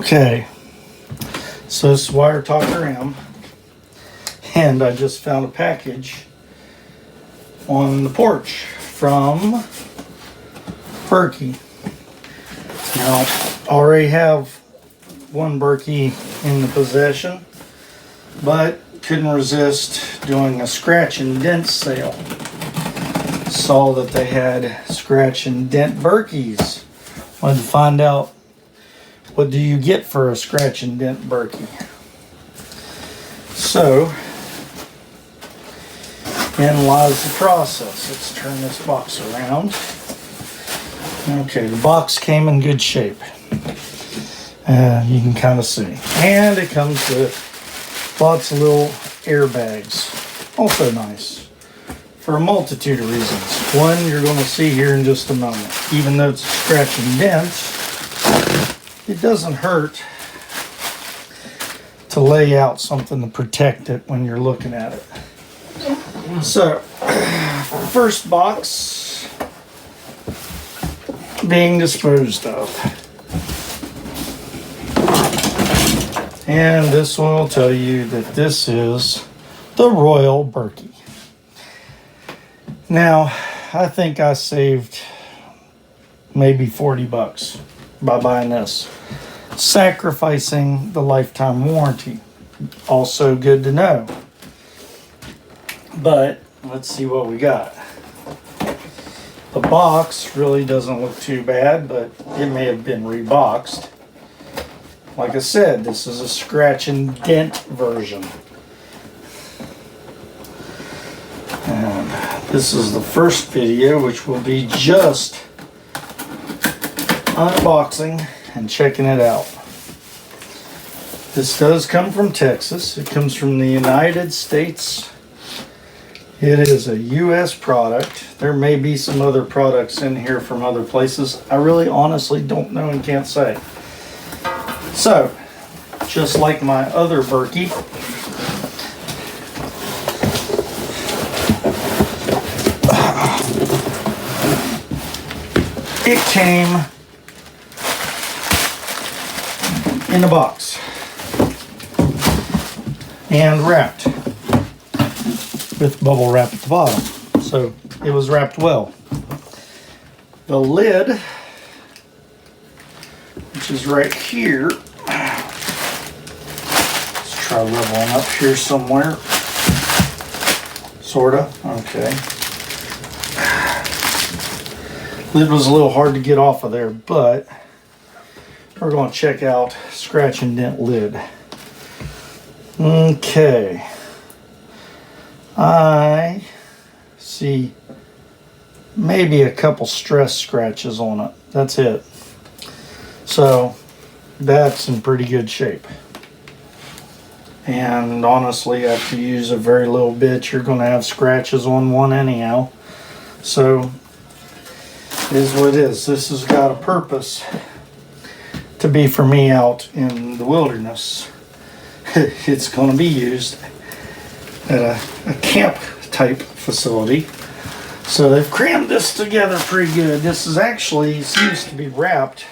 Okay, so this is Wire Talker M, and I just found a package on the porch from Berkey. Now, I already have one Berkey in the possession, but couldn't resist doing a scratch and dent sale. Saw that they had scratch and dent Berkeys. Wanted to find out, what do you get for a scratch and dent Berkey? So, in lies the process. Let's turn this box around. Okay, the box came in good shape. You can kind of see. And it comes with lots of little airbags. Also nice. For a multitude of reasons. One, you're going to see here in just a moment. Even though it's a scratch and dent, it doesn't hurt to lay out something to protect it when you're looking at it. So, first box being disposed of. And this one will tell you that this is the Royal Berkey. Now, I think I saved maybe 40 bucks by buying this, sacrificing the lifetime warranty. Also good to know. But let's see what we got. The box really doesn't look too bad, but it may have been reboxed. Like I said, this is a scratch and dent version. And this is the first video, which will be just unboxing and checking it out. This does come from Texas. It comes from the United States. It is a U.S. product. There may be some other products in here from other places. I really honestly don't know and can't say. So, just like my other Berkey, it came in a box and wrapped with bubble wrap at the bottom, so it was wrapped well. The lid, which is right here, let's try leveling up here somewhere, sorta. Okay, lid was a little hard to get off of there, but we're going to check out scratch and dent lid. Okay, I see maybe a couple stress scratches on it. That's it. So that's in pretty good shape. And honestly, after you use a very little bit, you're going to have scratches on one anyhow. So it is what it is. This has got a purpose to be for me out in the wilderness. It's going to be used at a camp type facility. So they've crammed this together pretty good. This is actually seems to be wrapped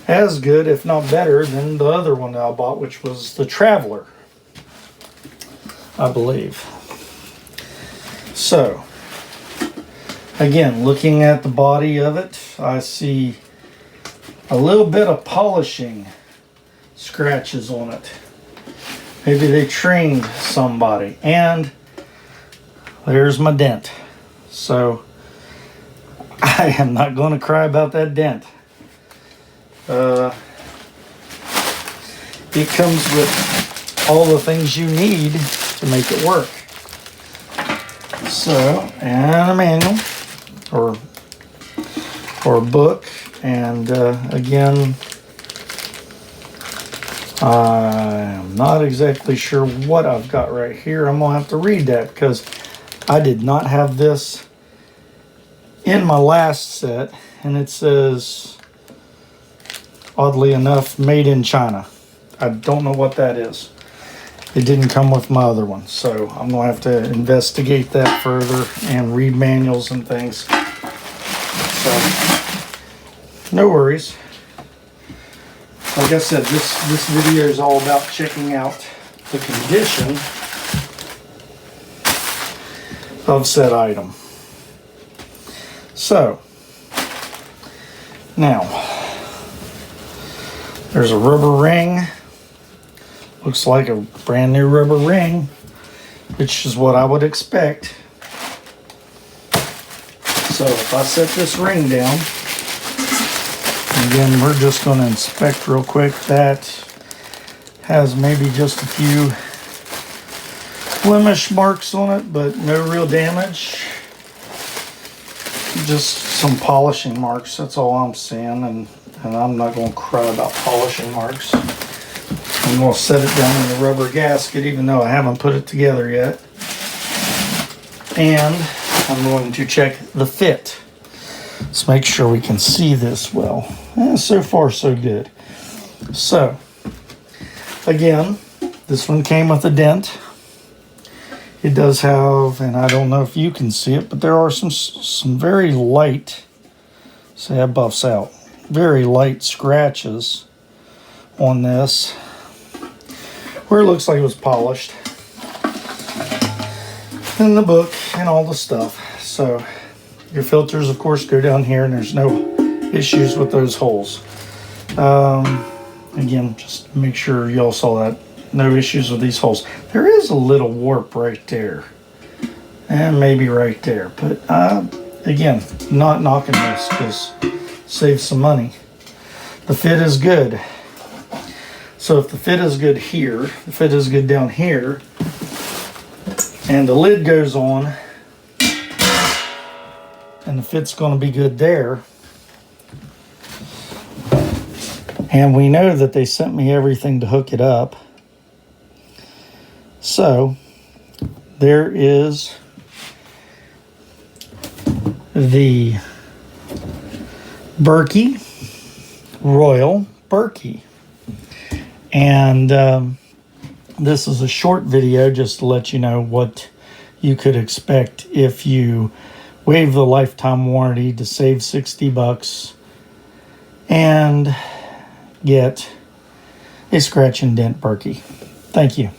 as good, if not better, than the other one that I bought, which was the Traveler, I believe. So, again, looking at the body of it, I see a little bit of polishing scratches on it. Maybe they trained somebody. And there's my dent. So I am not going to cry about that dent. It comes with all the things you need to make it work. So, and a manual or a book. And again, I'm not exactly sure what I've got right here. I'm going to have to read that because I did not have this in my last set. And it says, oddly enough, made in China. I don't know what that is. It didn't come with my other one. So I'm going to have to investigate that further and read manuals and things. So, no worries. like I said, this video is all about checking out the condition of said item. So, now, there's a rubber ring. Looks like a brand new rubber ring, which is what I would expect. So if I set this ring down, again, we're just going to inspect real quick. That has maybe just a few blemish marks on it, but no real damage. Just some polishing marks, that's all I'm seeing, and I'm not going to cry about polishing marks. I'm going to set it down in the rubber gasket, even though I haven't put it together yet. And I'm going to check the fit. Let's make sure we can see this well. So far, so good. So, again, this one came with a dent. It does have, and I don't know if you can see it, but there are some very light, see that buffs out, very light scratches on this, where it looks like it was polished. And the book and all the stuff. So your filters, of course, go down here, and there's no issues with those holes. Again, just make sure y'all saw that. No issues with these holes. There is a little warp right there, and maybe right there, but again, not knocking this, because save some money. The fit is good. So if the fit is good here, the fit is good down here, and the lid goes on, and the fit's going to be good there. And we know that they sent me everything to hook it up. So there is the Berkey, Royal Berkey. And this is a short video just to let you know what you could expect if you waive the lifetime warranty to save $60 and get a scratch and dent Berkey. Thank you.